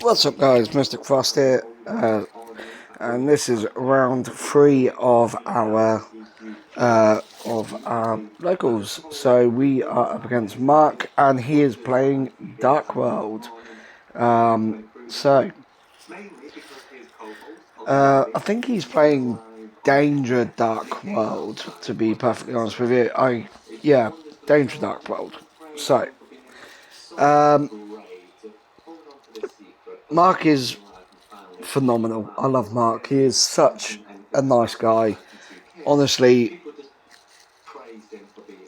What's up, guys? Mystic Frost here, and this is round 3 of our locals. So we are up against Mark, and he is playing Dark World. I think he's playing Danger Dark World. To be perfectly honest with you, Danger Dark World. So, Mark is phenomenal. I love Mark. He is such a nice guy. Honestly,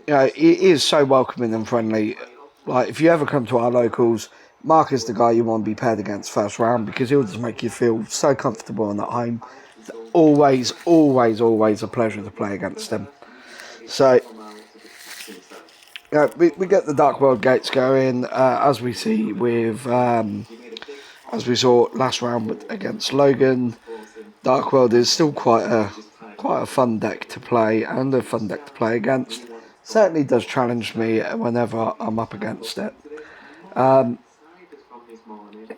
he is so welcoming and friendly. Like, if you ever come to our locals, Mark is the guy you want to be paired against first round, because he'll just make you feel so comfortable and at home. It's always, always, always a pleasure to play against him. So, we get the Dark World gates going, as we see with, as we saw last round against Logan. Dark World is still quite a fun deck to play, and a fun deck to play against. Certainly does challenge me whenever I'm up against it.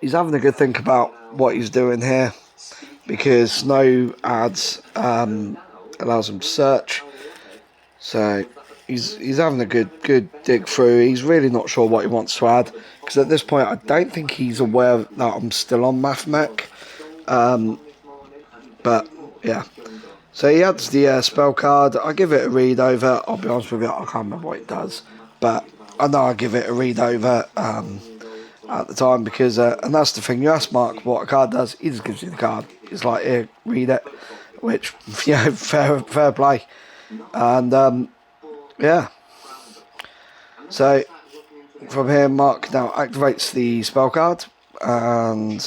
He's having a good think about what he's doing here, because Snow adds allows him to search. So he's having a good dig through. He's really not sure what he wants to add, because at this point I don't think he's aware that I'm still on Mathmech. But yeah, so he adds the spell card. I give it a read over. I'll be honest with you, I can't remember what it does, but I know I give it a read over at the time, because and that's the thing. You ask Mark what a card does, he just gives you the card. It's like, here, read it, which fair play. And yeah, so from here, Mark now activates the spell card, and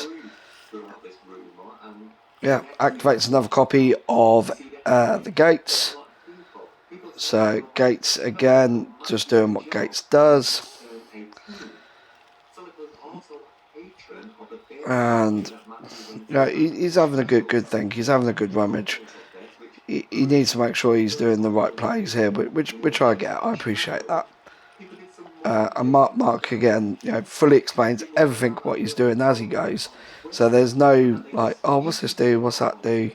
activates another copy of the gates. So gates again, just doing what gates does. And he's having a good thing. He's having a good rummage. He needs to make sure he's doing the right plays here, which I get. I appreciate that. And Mark again, fully explains everything what he's doing as he goes. So there's no like, oh, what's this do? What's that do?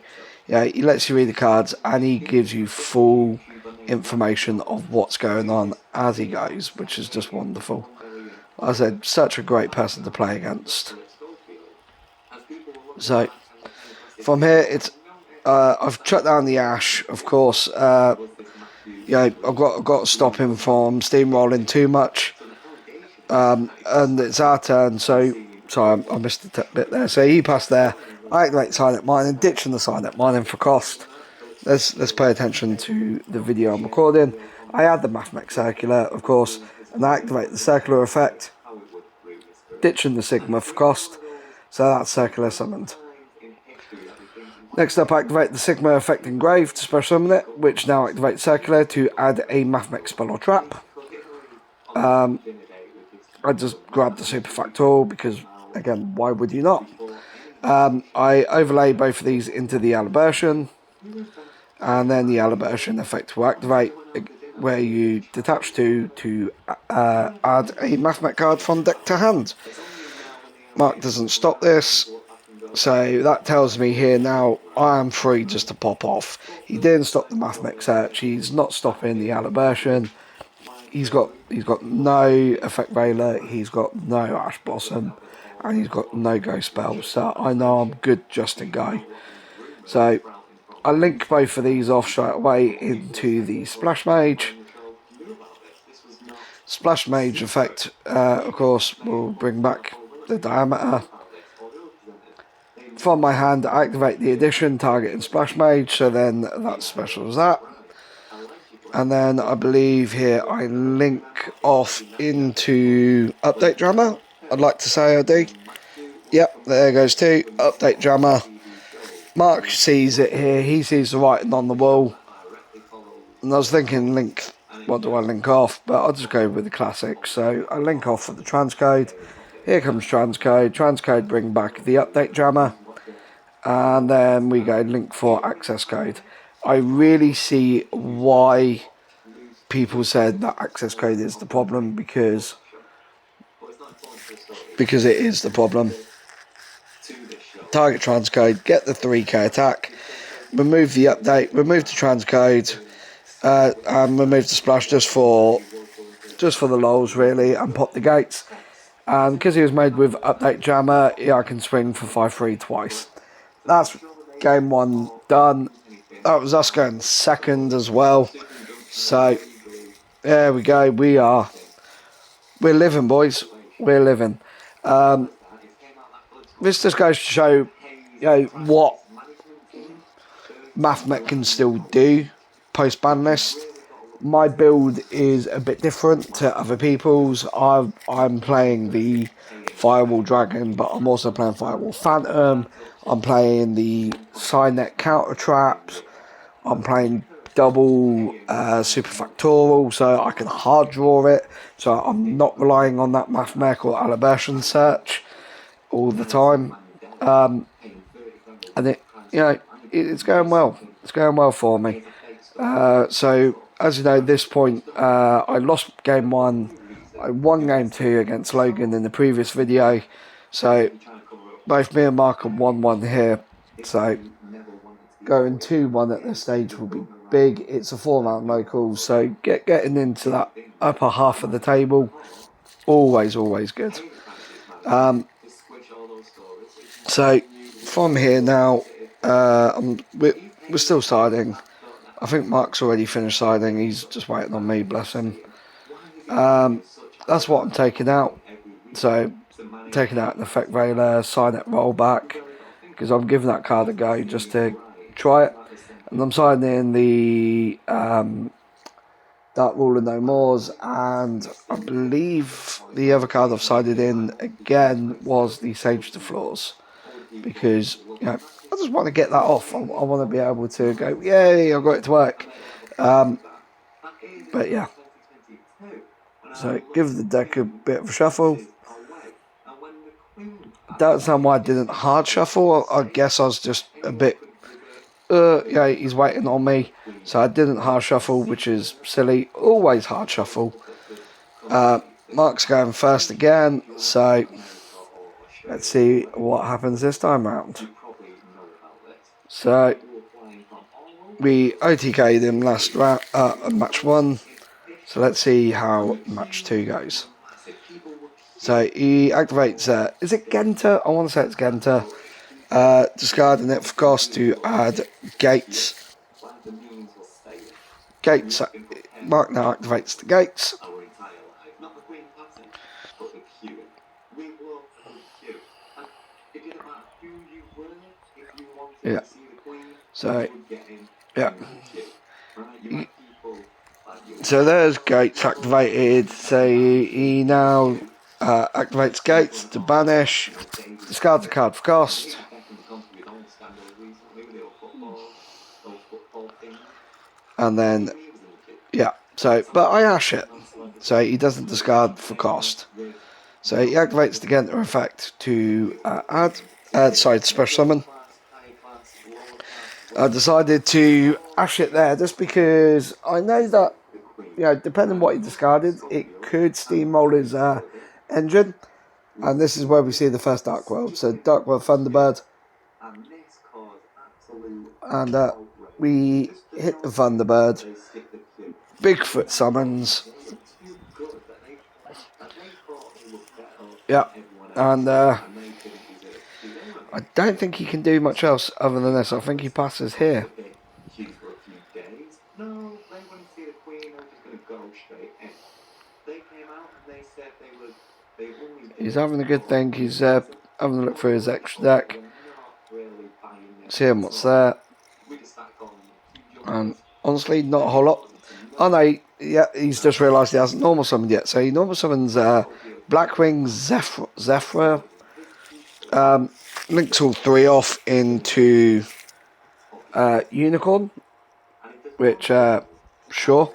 He lets you read the cards, and he gives you full information of what's going on as he goes, which is just wonderful. Like I said, such a great person to play against. So from here, it's I've shut down the Ash, of course. I've got to stop him from steamrolling too much. And it's our turn, so sorry, I missed a bit there. So he passed there. I activate Silent Mining, ditching the Silent Mining for cost. Let's pay attention to the video I'm recording. I add the Mathmech Circular, of course, and I activate the Circular effect, ditching the Sigma for cost. So that's Circular summoned. Next up, I activate the Sigma effect Engraved to special summon it, which now activates Circular to add a Mathmech spell or trap. I just grabbed the Super Factorial because, again, why would you not? I overlay both of these into the Alibertion, and then the Alibertion effect will activate, where you detach to add a Mathmech card from deck to hand. Mark doesn't stop this, so that tells me here now I am free just to pop off. He didn't stop the Mathmech search. He's not stopping the Alibertion. He's got no Effect Veiler, he's got no Ash Blossom, and he's got no Ghost spells. So I know I'm good just to go. So I link both of these off straight away into the Splash Mage. Splash Mage effect, of course, will bring back the diameter. From my hand, I activate the addition, targeting Splash Mage, so then that's special as that. And then I believe here I link off into Update Drama. I'd like to say I do. Yep, there goes too. Update Drama. Mark sees it here. He sees the writing on the wall. And I was thinking, what do I link off? But I'll just go with the classic. So I link off for the transcode. Here comes transcode. Transcode bring back the Update Drama. And then we go link for access code. I really see why people said that access code is the problem, because it is the problem. target transcode, get the 3k attack, remove the update, remove the transcode, and remove the splash just for the lols really, and pop the gates. And because he was made with update jammer, yeah, I can swing for 5-3 twice. That's game one done. That was us going second as well. So there we go. We're living, boys. We're living. This just goes to show, what Mathmech can still do post ban list. My build is a bit different to other people's. I'm playing the Firewall Dragon, but I'm also playing Firewall Phantom. I'm playing the Cynet counter traps. I'm playing double superfactorial, so I can hard draw it. So I'm not relying on that Mathmech or Alibertian search all the time. And it's going well. It's going well for me. So as you know, at this point, I lost game one. I won game two against Logan in the previous video. So both me and Mark are 1-1 here. So going 2-1 at this stage will be big. It's a 4-round local, so getting into that upper half of the table, always good. So from here now, we're still siding. I think Mark's already finished siding. He's just waiting on me, bless him. That's what I'm taking out. So taking out an effect veiler, Cynet rollback, because I'm giving that card a go just to try it. And I'm signing in the Dark Ruler No Mores, and I believe the other card I've sided in again was the Sage to Floors, because I just want to get that off. I want to be able to go, yay, I got it to work. But yeah, so give the deck a bit of a shuffle. Don't understand why I didn't hard shuffle. I guess I was just a bit he's waiting on me, so I didn't hard shuffle, which is silly. Always hard shuffle. Mark's going first again, so let's see what happens this time round. So we OTK'd him last round, match one. So let's see how match two goes. So he activates. Is it Genta? I want to say it's Genta. Discarding it for cost to add gates. Mark now activates the gates. Yeah. So, yeah. So there's gates activated. So he now activates gates to banish. Discards a card for cost. And then, yeah, so, but I ash it. So he doesn't discard for cost. So he activates the Genta effect to to special summon. I decided to ash it there just because I know that, depending on what he discarded, it could steamroll his engine. And this is where we see the first Dark World. So Dark World Thunderbird. And we hit the Thunderbird. Bigfoot summons. Yeah. And I don't think he can do much else other than this. I think he passes here. He's having a good think. He's having a look through his extra deck. Seeing what's there. And honestly, not a whole lot. Oh no, yeah, he's just realised he hasn't normal summoned yet. So he normal summons Blackwing Zephyr. Links all three off into Unicorn, which, sure.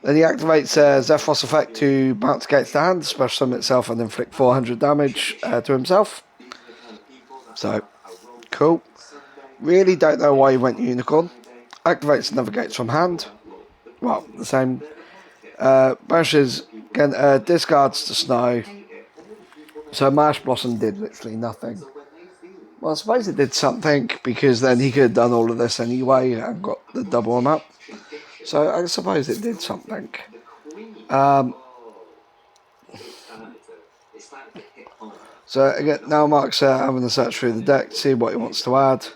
Then he activates Zephyros effect to bounce against the hand, special summon itself and inflict 400 damage to himself. So, cool. Really don't know why he went Unicorn. Activates another gates from hand. Well, the same. Banishes, again, discards to Snow. So Marsh Blossom did literally nothing. Well, I suppose it did something, because then he could have done all of this anyway and got the double him up. So I suppose it did something. So again, now Mark's having a search through the deck to see what he wants to add.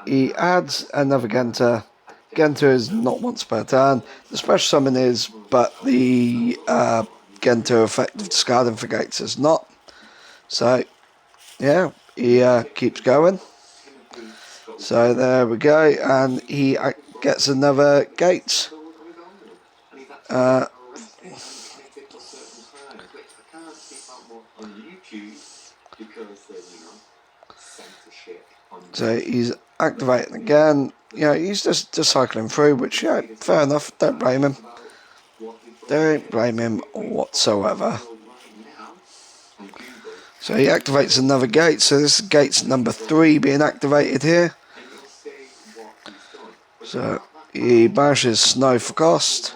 He adds another Genta. Genta is not once per turn. The special summon is, but the Genta effect of discarding for gates is not. So, yeah, he keeps going. So there we go, and he gets another gate. So he's activating again. He's just cycling through, which, fair enough. Don't blame him. Don't blame him whatsoever. So he activates another gate. So this is gate's number 3 being activated here. So he banishes Snow for cost.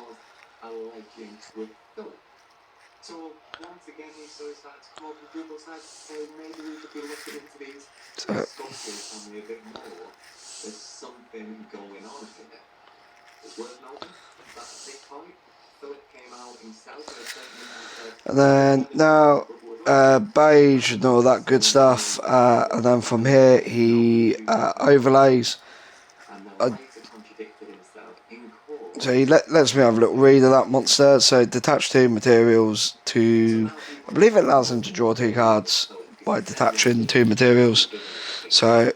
And then now beige and all that good stuff, and then from here he overlays. So he lets me have a little read of that monster. So detach 2 materials to, I believe it allows him to draw 2 cards by detaching 2 materials. So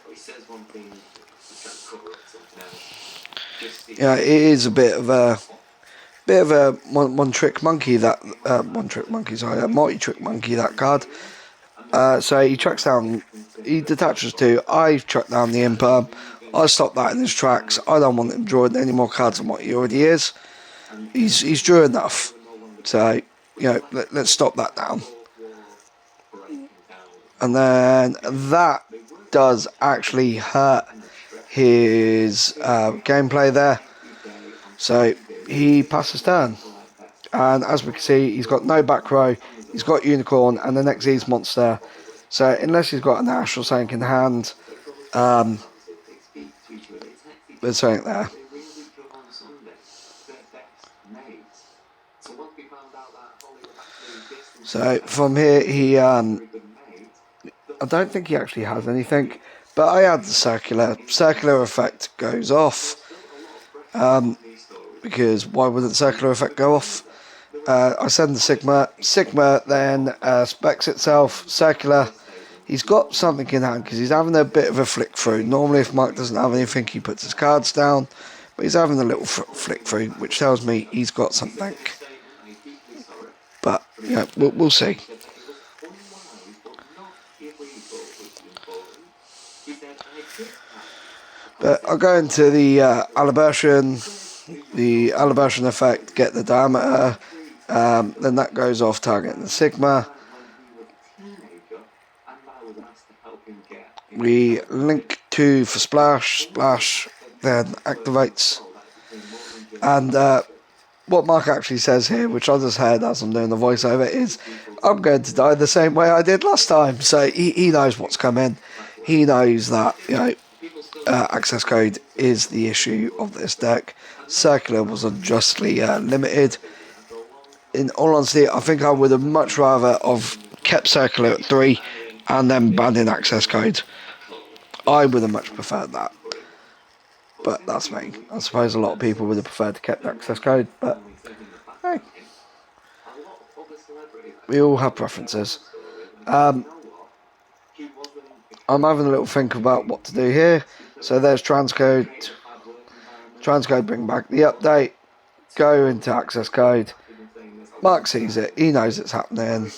it is a bit of a one-trick monkey, that multi-trick monkey, that card. So he tracks down, he detaches 2. I track down the Imperm. I stop that in his tracks. I don't want him drawing any more cards than what he already is. He's drew enough. So, let's stop that down. And then that does actually hurt his gameplay there. So he passes turn. And as we can see, he's got no back row. He's got Unicorn and the next Ease monster. So unless he's got an Ash or something in hand, there's something there. So from here, he I don't think he actually has anything, but I add the circular effect goes off, because why wouldn't circular effect go off? I send the Sigma then specs itself, circular. He's got something in hand because he's having a bit of a flick through. Normally if Mike doesn't have anything, he puts his cards down, but he's having a little flick through, which tells me he's got something. But we'll see. But I'll go into the Alibertion. The Alibertion effect, get the diameter. Then that goes off targeting the Sigma. We link 2 for splash, then activates. And what Mark actually says here, which I just heard as I'm doing the voiceover, is I'm going to die the same way I did last time. So he knows what's coming. He knows that access code is the issue of this deck. Circular was unjustly limited. In all honesty, I think I would have much rather have kept circular at 3 and then banned in access code. I would have much preferred that. But that's me. I suppose a lot of people would have preferred to keep the access code, but hey, we all have preferences. I'm having a little think about what to do here. So there's transcode. Transcode bring back the update. Go into access code. Mark sees it. He knows it's happening.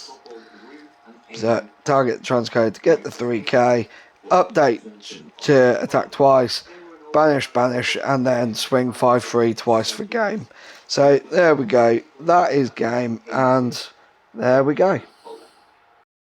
So target the transcode to get the 3k. Update to attack twice. Banish, and then swing 5-3 twice for game. So there we go. That is game, and there we go.